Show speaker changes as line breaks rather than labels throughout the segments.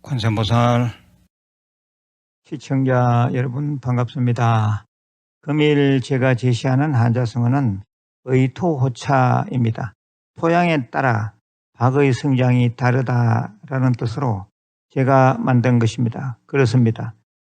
관세음보살 시청자 여러분 반갑습니다. 금일 제가 제시하는 한자성어는 의토호차입니다. 토양에 따라 박의 성장이 다르다라는 뜻으로 제가 만든 것입니다. 그렇습니다.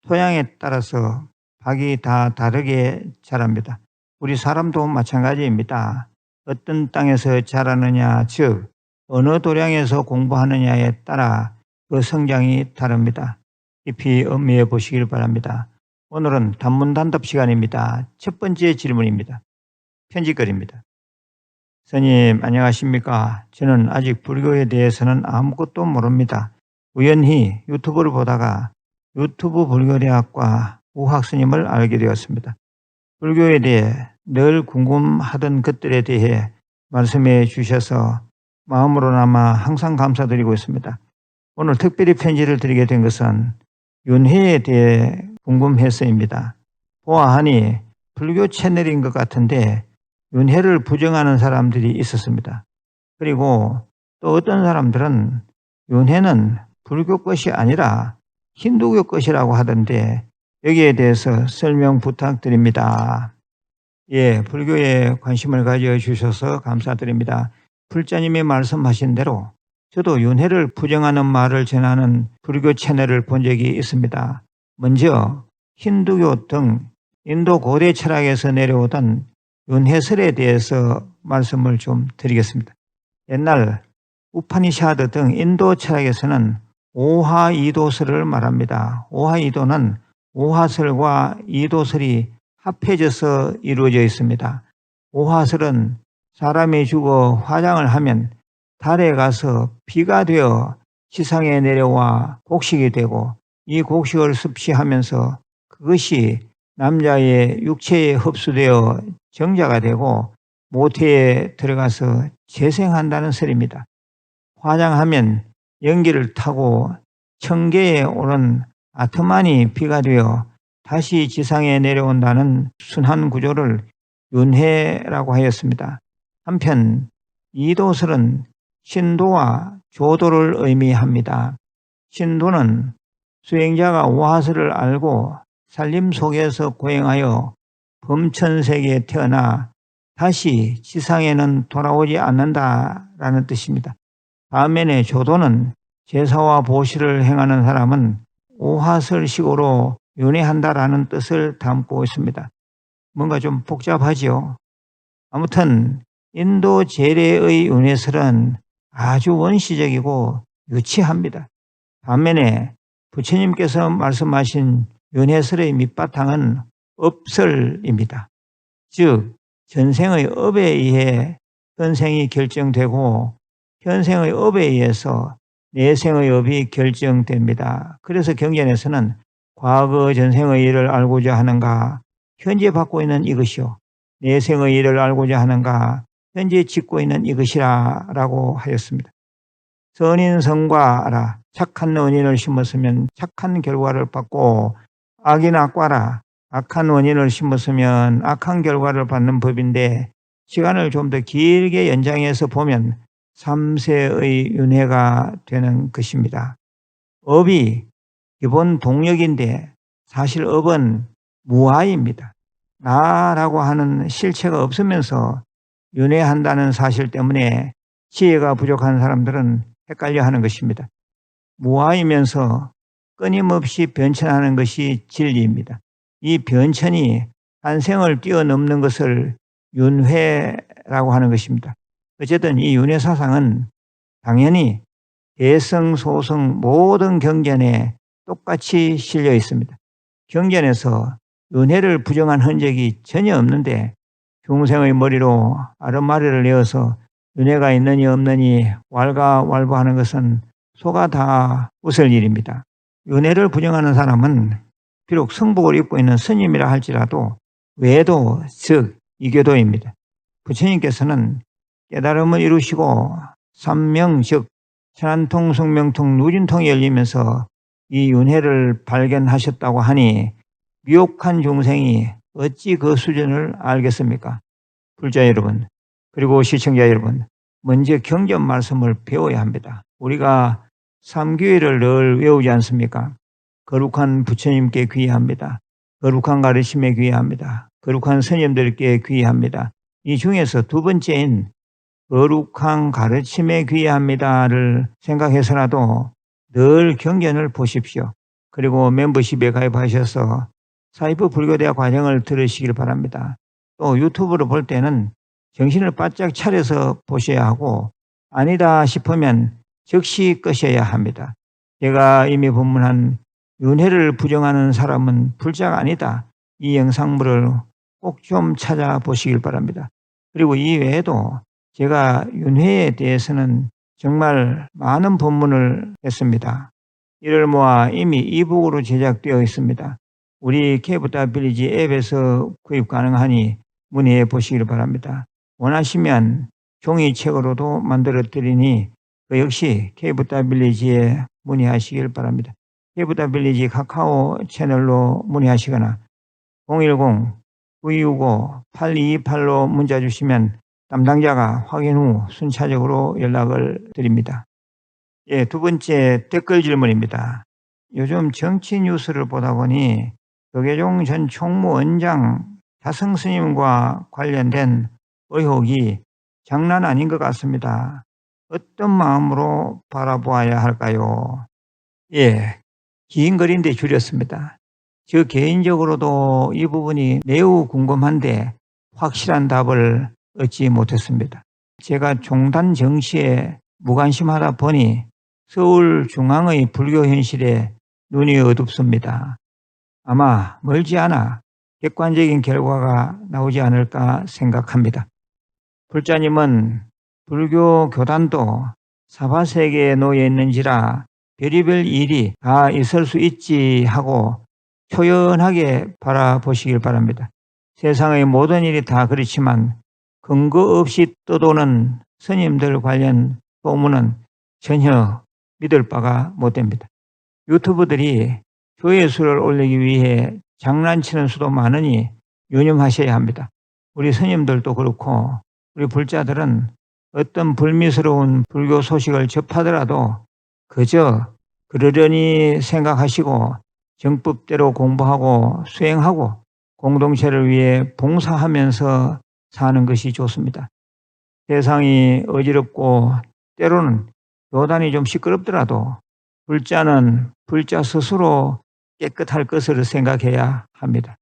토양에 따라서 박이 다 다르게 자랍니다. 우리 사람도 마찬가지입니다. 어떤 땅에서 자라느냐, 즉 어느 도량에서 공부하느냐에 따라 그 성장이 다릅니다. 깊이 음미해 보시길 바랍니다. 오늘은 단문단답 시간입니다. 첫 번째 질문입니다. 편지글입니다. 스님 안녕하십니까? 저는 아직 불교에 대해서는 아무것도 모릅니다. 우연히 유튜브를 보다가 유튜브 불교대학과 우학 스님을 알게 되었습니다. 불교에 대해 늘 궁금하던 것들에 대해 말씀해 주셔서 마음으로나마 항상 감사드리고 있습니다. 오늘 특별히 편지를 드리게 된 것은 윤회에 대해 궁금해서입니다. 보아하니 불교 채널인 것 같은데 윤회를 부정하는 사람들이 있었습니다. 그리고 또 어떤 사람들은 윤회는 불교 것이 아니라 힌두교 것이라고 하던데 여기에 대해서 설명 부탁드립니다. 예, 불교에 관심을 가져주셔서 감사드립니다. 불자님이 말씀하신 대로 저도 윤회를 부정하는 말을 전하는 불교 채널을 본 적이 있습니다. 먼저 힌두교 등 인도 고대 철학에서 내려오던 윤회설에 대해서 말씀을 좀 드리겠습니다. 옛날 우파니샤드 등 인도 철학에서는 오하이도설을 말합니다. 오하이도는 오하설과 이도설이 합해져서 이루어져 있습니다. 오하설은 사람이 죽어 화장을 하면 달에 가서 비가 되어 지상에 내려와 곡식이 되고 이 곡식을 섭취하면서 그것이 남자의 육체에 흡수되어 정자가 되고 모태에 들어가서 재생한다는 설입니다. 화장하면 연기를 타고 청계에 오른 아트만이 비가 되어 다시 지상에 내려온다는 순환 구조를 윤회라고 하였습니다. 한편 이도설은 신도와 조도를 의미합니다. 신도는 수행자가 오하설을 알고 살림 속에서 고행하여 범천세계에 태어나 다시 지상에는 돌아오지 않는다라는 뜻입니다. 반면에 조도는 제사와 보시를 행하는 사람은 오하설식으로 윤회한다라는 뜻을 담고 있습니다. 뭔가 좀 복잡하지요. 아무튼 인도 제례의 윤회설은 아주 원시적이고 유치합니다. 반면에 부처님께서 말씀하신 윤회설의 밑바탕은 업설입니다. 즉 전생의 업에 의해 현생이 결정되고 현생의 업에 의해서 내생의 업이 결정됩니다. 그래서 경전에서는 과거 전생의 일을 알고자 하는가 현재 받고 있는 이것이요 내생의 일을 알고자 하는가 현재 짓고 있는 이것이라 라고 하였습니다. 선인성과라 착한 원인을 심었으면 착한 결과를 받고 악인 악과라 악한 원인을 심었으면 악한 결과를 받는 법인데 시간을 좀 더 길게 연장해서 보면 3세의 윤회가 되는 것입니다. 업이 기본 동력인데 사실 업은 무아입니다. 나라고 하는 실체가 없으면서 윤회한다는 사실 때문에 지혜가 부족한 사람들은 헷갈려 하는 것입니다. 무아이면서 끊임없이 변천하는 것이 진리입니다. 이 변천이 한 생을 뛰어넘는 것을 윤회라고 하는 것입니다. 어쨌든 이 윤회 사상은 당연히 대성, 소성 모든 경전에 똑같이 실려 있습니다. 경전에서 윤회를 부정한 흔적이 전혀 없는데 중생의 머리로 아르마리를 내어서 윤회가 있느니 없느니 왈가왈부하는 것은 소가 다 웃을 일입니다. 윤회를 부정하는 사람은 비록 성복을 입고 있는 스님이라 할지라도 외도, 즉 이교도입니다. 부처님께서는 깨달음을 이루시고 삼명, 즉 천안통, 성명통, 누진통이 열리면서 이 윤회를 발견하셨다고 하니 미혹한 중생이 어찌 그 수준을 알겠습니까? 불자 여러분, 그리고 시청자 여러분, 먼저 경전 말씀을 배워야 합니다. 우리가 삼교회를 늘 외우지 않습니까? 거룩한 부처님께 귀의합니다. 거룩한 가르침에 귀의합니다. 거룩한 스님들께 귀의합니다. 이 중에서 두 번째인 거룩한 가르침에 귀의합니다를 생각해서라도 늘 경전을 보십시오. 그리고 멤버십에 가입하셔서 사이프 불교대학 과정을 들으시길 바랍니다. 또 유튜브로 볼 때는 정신을 바짝 차려서 보셔야 하고, 아니다 싶으면 즉시 끄셔야 합니다. 제가 이미 본문한 윤회를 부정하는 사람은 불자가 아니다, 이 영상물을 꼭 좀 찾아보시길 바랍니다. 그리고 이 외에도 제가 윤회에 대해서는 정말 많은 본문을 했습니다. 이를 모아 이미 이북으로 제작되어 있습니다. 우리 케이블카 빌리지 앱에서 구입 가능하니 문의해 보시길 바랍니다. 원하시면 종이책으로도 만들어 드리니 그 역시 케이블카 빌리지에 문의하시길 바랍니다. 케이블카 빌리지 카카오 채널로 문의하시거나 010-9265-8228로 문자 주시면 담당자가 확인 후 순차적으로 연락을 드립니다. 예, 두 번째 댓글 질문입니다. 요즘 정치 뉴스를 보다 보니 조계종 전 총무원장 자성 스님과 관련된 의혹이 장난 아닌 것 같습니다. 어떤 마음으로 바라보아야 할까요? 예, 긴 글인데 줄였습니다. 저 개인적으로도 이 부분이 매우 궁금한데 확실한 답을 얻지 못했습니다. 제가 종단 정치에 무관심하다 보니 서울중앙의 불교 현실에 눈이 어둡습니다. 아마 멀지 않아 객관적인 결과가 나오지 않을까 생각합니다. 불자님은 불교 교단도 사바세계에 놓여 있는지라 별의별 일이 다 있을 수 있지 하고 초연하게 바라보시길 바랍니다. 세상의 모든 일이 다 그렇지만 근거 없이 떠도는 스님들 관련 소문은 전혀 믿을 바가 못 됩니다. 유튜브들이 조회수를 올리기 위해 장난치는 수도 많으니 유념하셔야 합니다. 우리 스님들도 그렇고 우리 불자들은 어떤 불미스러운 불교 소식을 접하더라도 그저 그러려니 생각하시고 정법대로 공부하고 수행하고 공동체를 위해 봉사하면서 사는 것이 좋습니다. 세상이 어지럽고 때로는 교단이 좀 시끄럽더라도 불자는 불자 스스로 깨끗할 것으로 생각해야 합니다.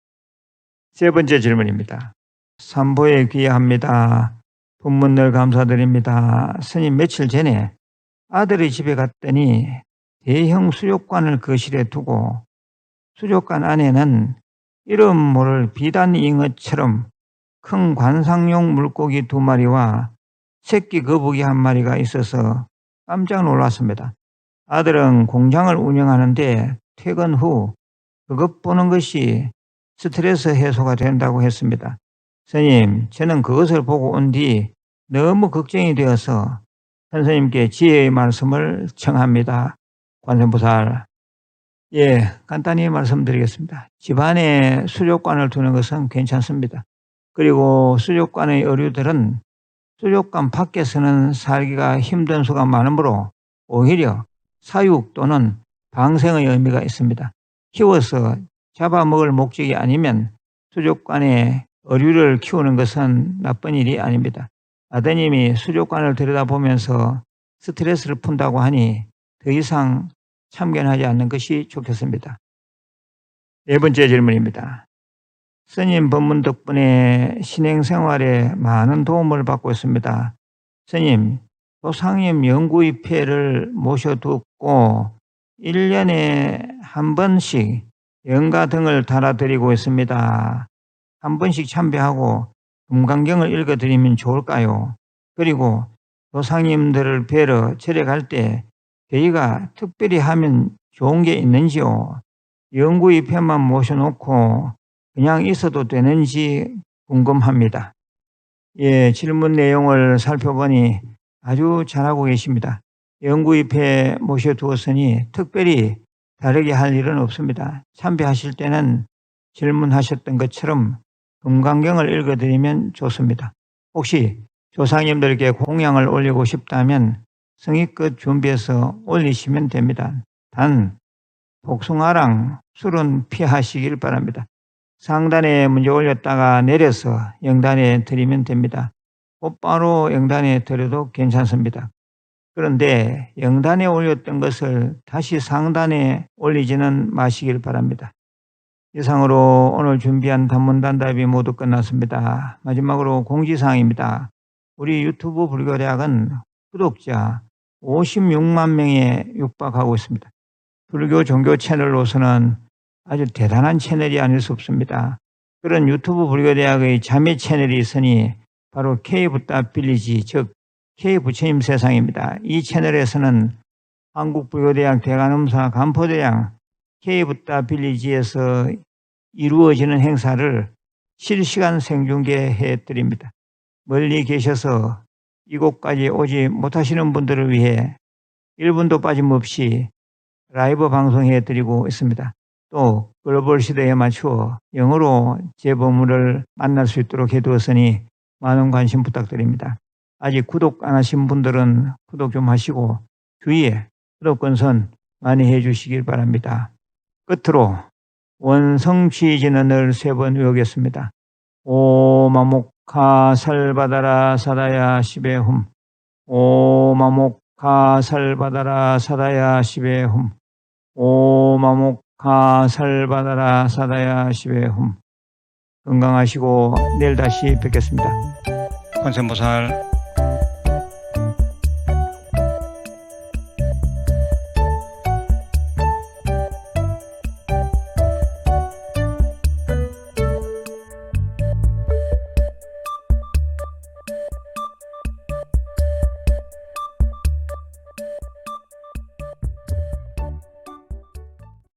세 번째 질문입니다. 삼보에 귀의합니다. 본문 늘 감사드립니다. 스님, 며칠 전에 아들의 집에 갔더니 대형 수족관을 거실에 두고 수족관 안에는 이름 모를 비단 잉어처럼 큰 관상용 물고기 2마리와 새끼 거북이 1마리가 있어서 깜짝 놀랐습니다. 아들은 공장을 운영하는데 퇴근 후 그것 보는 것이 스트레스 해소가 된다고 했습니다. 스님, 저는 그것을 보고 온 뒤 너무 걱정이 되어서 선생님께 지혜의 말씀을 청합니다. 관세음보살. 예, 간단히 말씀드리겠습니다. 집안에 수족관을 두는 것은 괜찮습니다. 그리고 수족관의 어류들은 수족관 밖에서는 살기가 힘든 수가 많으므로 오히려 사육 또는 방생의 의미가 있습니다. 키워서 잡아먹을 목적이 아니면 수족관에 어류를 키우는 것은 나쁜 일이 아닙니다. 아드님이 수족관을 들여다보면서 스트레스를 푼다고 하니 더 이상 참견하지 않는 것이 좋겠습니다. 네 번째 질문입니다. 스님 법문 덕분에 신행생활에 많은 도움을 받고 있습니다. 스님, 조상님 영구입회를 모셔두고 1년에 한 번씩 영가 등을 달아드리고 있습니다. 한 번씩 참배하고 금강경을 읽어드리면 좋을까요? 그리고 조상님들을 뵈러 절에 갈 때 저희가 특별히 하면 좋은 게 있는지요? 영구입회만 모셔놓고 그냥 있어도 되는지 궁금합니다. 예, 질문 내용을 살펴보니 아주 잘하고 계십니다. 영구입회 모셔두었으니 특별히 다르게 할 일은 없습니다. 참배하실 때는 질문하셨던 것처럼 금강경을 읽어드리면 좋습니다. 혹시 조상님들께 공양을 올리고 싶다면 성의껏 준비해서 올리시면 됩니다. 단 복숭아랑 술은 피하시길 바랍니다. 상단에 먼저 올렸다가 내려서 영단에 드리면 됩니다. 곧바로 영단에 드려도 괜찮습니다. 그런데 영단에 올렸던 것을 다시 상단에 올리지는 마시길 바랍니다. 이상으로 오늘 준비한 단문단답이 모두 끝났습니다. 마지막으로 공지사항입니다. 우리 유튜브 불교대학은 구독자 56만 명에 육박하고 있습니다. 불교 종교 채널로서는 아주 대단한 채널이 아닐 수 없습니다. 그런 유튜브 불교대학의 자매 채널이 있으니 바로 K붓다 빌리지, 즉 K부처님 세상입니다. 이 채널에서는 한국불교대학 대관음사 간포대양 K붓다 빌리지에서 이루어지는 행사를 실시간 생중계해 드립니다. 멀리 계셔서 이곳까지 오지 못하시는 분들을 위해 1분도 빠짐없이 라이브 방송해 드리고 있습니다. 또 글로벌 시대에 맞추어 영어로 제 법문을 만날 수 있도록 해두었으니 많은 관심 부탁드립니다. 아직 구독 안 하신 분들은 구독 좀 하시고 주위에 구독권선 많이 해주시길 바랍니다. 끝으로 원성취진언을 3번 외우겠습니다. 오마목하 살바다라 사다야 시베훔. 오마목하 살바다라 사다야 시베훔. 오마목하 살바다라 사다야 시베훔. 건강하시고 내일 다시 뵙겠습니다. 관세음보살.